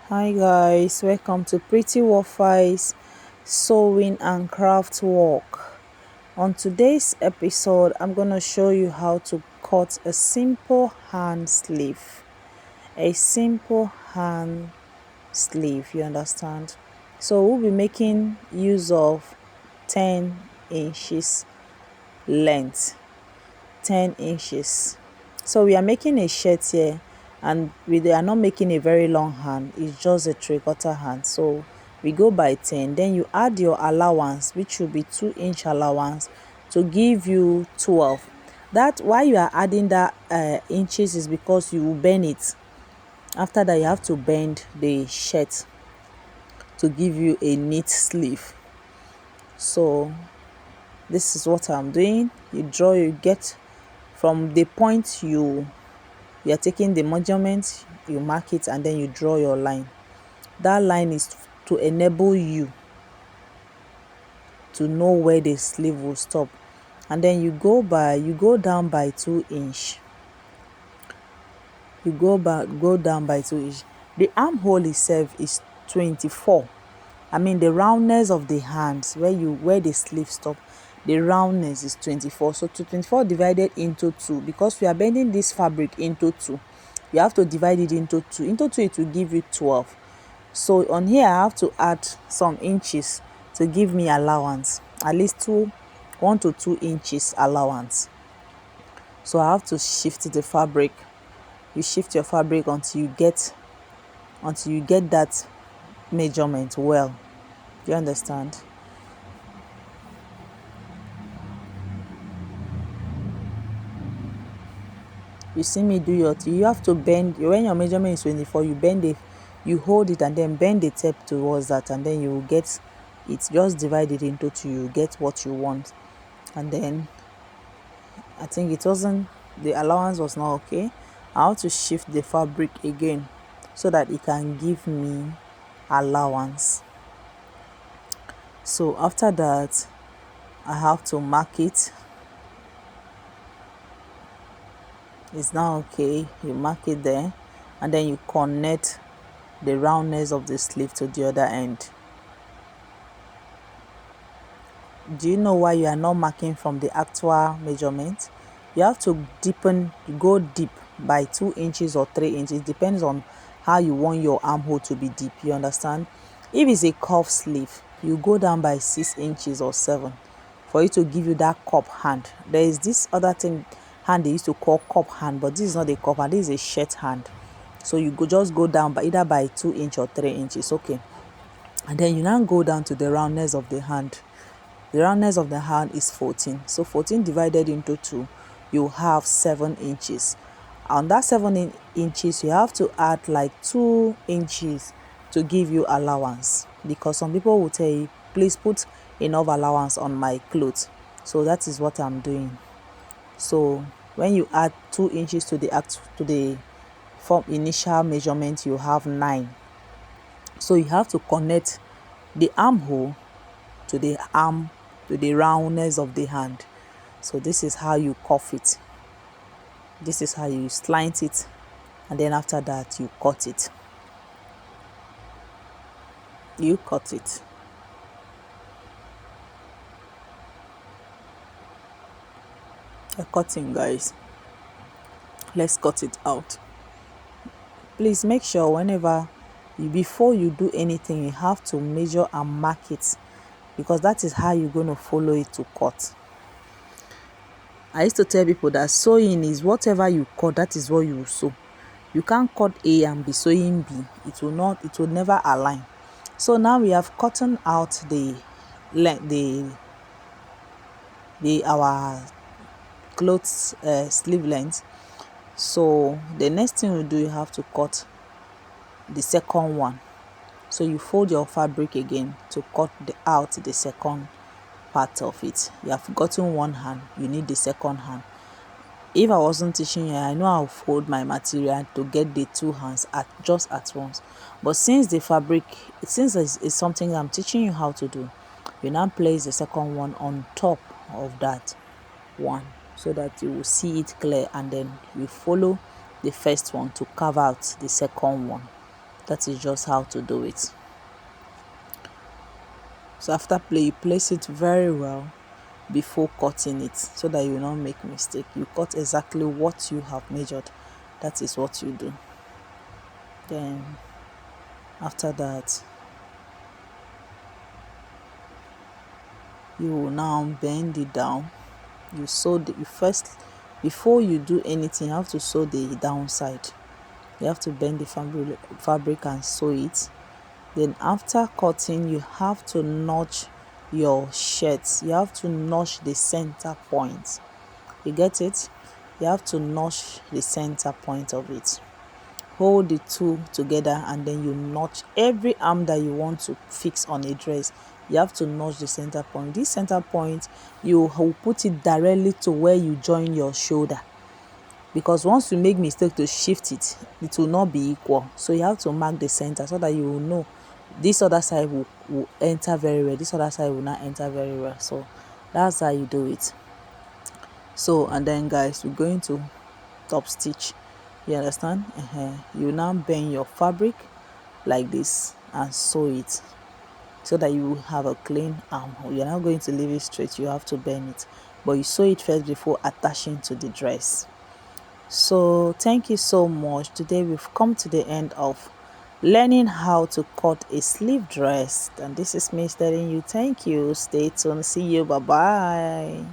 Hi guys, welcome to Pretty Waffles Sewing and Craft Work. On today's episode, I'm going to show you how to cut a simple hand sleeve. A simple hand sleeve, you understand? So we'll be making use of 10 inches length. 10 inches. So we are making a shirt here, and we are not making a very long hand, it's just a 3/4 hand. So we go by 10, then you add your allowance, which will be 2-inch allowance, to give you 12. That why you are adding that inches is because you will bend it. After that, you have to bend the shirt to give you a neat sleeve. So this is what I'm doing. You get from the point you are taking the measurement, you mark it, and then you draw your line. That line is to enable you to know where the sleeve will stop, and then you go down by 2 inch. Go down by 2 inch. The armhole itself is 24. I mean the roundness of the hands where the sleeve stop, the roundness is 24. So 24 divided into 2, because we are bending this fabric into 2, you have to divide it into 2. Into 2 it will give you 12. So on here I have to add some inches to give me allowance, at least 1 to 2 inches allowance. So I have to shift the fabric. You shift your fabric until you get that measurement well. Do you understand? You see me do you have to bend. When your measurement is 24, you bend it, you hold it, and then bend the tape towards that, and then you will get it. Just divide it into 2, you get what you want. And then I think the allowance was not okay. I have to shift the fabric again so that it can give me allowance. So after that, I have to mark it. It's now okay. You mark it there, and then you connect the roundness of the sleeve to the other end. Do you know why you are not marking from the actual measurement? You have to go deep by 2 inches or 3 inches. It depends on how you want your armhole to be deep. You understand? If it's a cuff sleeve, you go down by 6 inches or 7 for it to give you that cup hand. There is this other thing hand they used to call cup hand, but this is not a cup hand, this is a shirt hand. So you just go down by either by 2 inches or 3 inches. Okay. And then you now go down to the roundness of the hand. The roundness of the hand is 14. So 14 divided into 2, you have 7 inches. On that 7 inches, you have to add like 2 inches to give you allowance, because some people will tell you, please put enough allowance on my clothes. So that is what I'm doing. So when you add 2 inches to the from initial measurement, you have 9. So you have to connect the armhole to the roundness of the hand. So this is how you cuff it. This is how you slant it, and then after that you cut it. You cut it. A cutting, guys. Let's cut it out. Please make sure before you do anything, you have to measure and mark it, because that is how you're going to follow it to cut. I used to tell people that sewing is whatever you cut, that is what you will sew. You can't cut A and be sewing B. It will never align. So now we have gotten out our clothes sleeve length. So the next thing we do, you have to cut the second one. So you fold your fabric again to cut out the second part of it. You have gotten one hand, you need the second hand. If I wasn't teaching you, I know I'll fold my material to get the 2 hands just at once. But since it's something I'm teaching you how to do, you now place the second one on top of that one so that you will see it clear, and then you follow the first one to carve out the second one. That is just how to do it. So after you place it very well before cutting it, so that you will not make mistake. You cut exactly what you have measured. That is what you do. Then after that, you will now bend it down. You sew you first, before you do anything, you have to sew the downside. You have to bend the fabric and sew it. Then after cutting, you have to notch your shirt. You have to notch the center point. You get it? You have to notch the center point of it. Hold the two together and then you notch every arm that you want to fix on a dress. You have to notch the center point. This center point, you will put it directly to where you join your shoulder, because once you make mistake to shift it, it will not be equal. So you have to mark the center so that you will know this other side will enter very well, this other side will not enter very well. So that's how you do it. So, and then guys, we're going to top stitch. You understand? You now bend your fabric like this and sew it so that you will have a clean armhole. You're not going to leave it straight, you have to bend it, but you sew it first before attaching to the dress. So thank you so much. Today we've come to the end of learning how to cut a sleeve dress, and this is me telling you thank you. Stay tuned. See you. Bye bye.